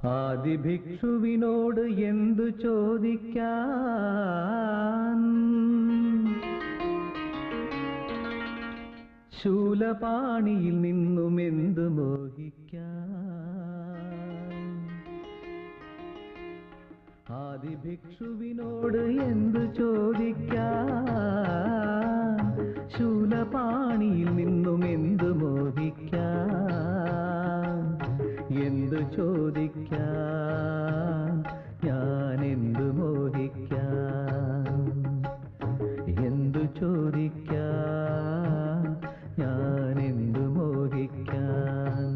ആദിഭിക്ഷുവിനോട് എന്തു ചോദിക്കാൻ, ശൂലപാണിയിൽ നിന്നും എന്തു മോഹിക്കാൻ. ആദിഭിക്ഷുവിനോട് എന്തു ചോദിക്കാൻ, ശൂലപാണിയിൽ നിന്നും എന്തു മോഹിക്കാൻ. എന്തു ചോദിക്കാൻ, ഞാൻ എന്തു മോഹിക്കാൻ. എന്തു ചോദിക്കാൻ, ഞാൻ എന്തു മോഹിക്കാൻ.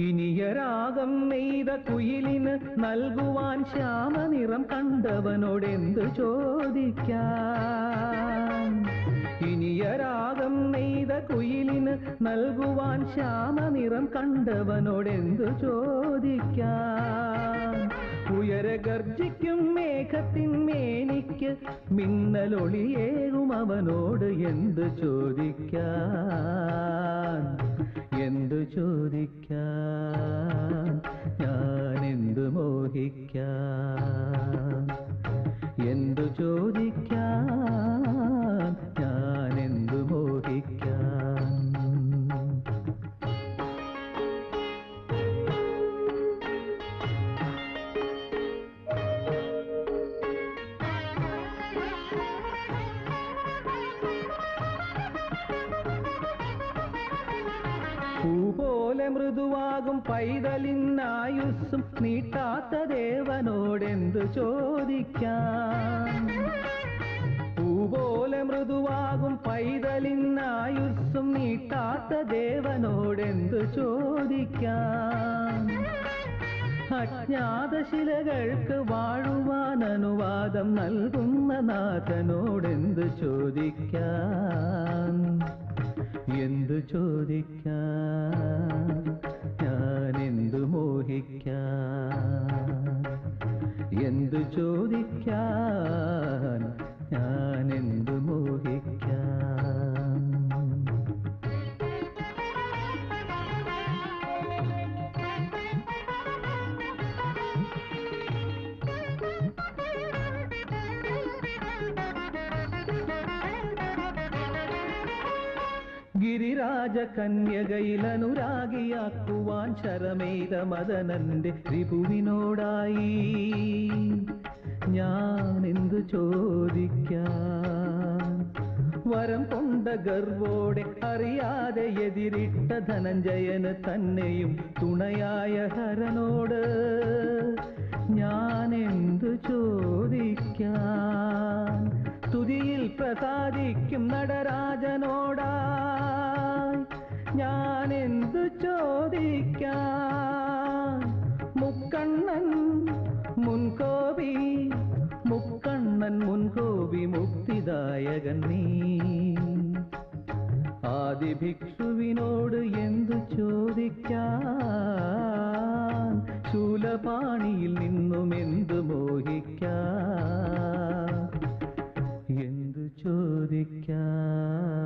ഇനിയരാഗം നെയ്ത കുയിലിന് നൽകുവാൻ ശ്യാമനിറം കണ്ടവനോട് എന്തു ചോദിക്കാൻ. ഇനിയരാഗം നെയ്ത കുയിലിന് നൽകുവാൻ ശ്യാമനിറം കണ്ടവനോട് എന്തു ചോദിക്കാൻ. ഉയരെ ഗർജിക്കും മേഘത്തിൻ മേനിക്ക് മിന്നലൊളിയേകും അവനോട് എന്തു ചോദിക്കാൻ. എന്തു ചോദിക്കാൻ, ഞാൻ എന്തു മോഹിക്കാൻ. എന്തു ചോദിക്കാൻ, ഞാൻ എന്തു മോഹിക്കാൻ. പൂപോലെ മൃദുവാകും പൈതലിനായുസ്സും നീട്ടാത്ത ദേവനോടെന്തു ചോദിക്കാൻ. പൂപോലെ മൃദുവാകും പൈതലിനായുസ്സും നീട്ടാത്ത ദേവനോടെന്തു ചോദിക്കാൻ. അജ്ഞാത ശിലകൾക്ക് വാഴുവാൻ അനുവാദം നൽകുന്ന നാഥനോടെന്തു ചോദിക്കാൻ. എന്തു ചോദിക്കാൻ, ഞാൻ എന്തു മോഹിക്കാൻ. എന്തു ചോദിക്കാൻ, ഞാൻ എന്തു മോഹിക്കാൻ. ഗിരിരാജ കന്യകയിലനുരാഗിയാക്കുവാൻ ശരമെയ്ത മദനന്റെ രിപുവിനോടായി ഞാൻ എന്തു ചോദിക്കാൻ. വരം കൊണ്ട ഗർവോടെ അറിയാതെ എതിരിട്ട ധനഞ്ജയന് തന്നെയും തുണയായ ഹരനോട് ഞാൻ എന്തു ചോദിക്കാൻ. സ്തുതിയിൽ പ്രസാദിക്കും നടരാജനോടായി ഞാൻ എന്തു ചോദിക്കാൻ. മുക്കണ്ണൻ മുൻകോപി, മുക്കണ്ണൻ മുൻകോപി മുക്തിദായകൻ നീ. ആദിഭിക്ഷുവിനോട് എന്തു ചോദിക്കാൻ, ശൂലപാണിയിൽ നിന്നും എന്തു മോഹിക്കാൻ. എന്തു ചോദിക്കാൻ.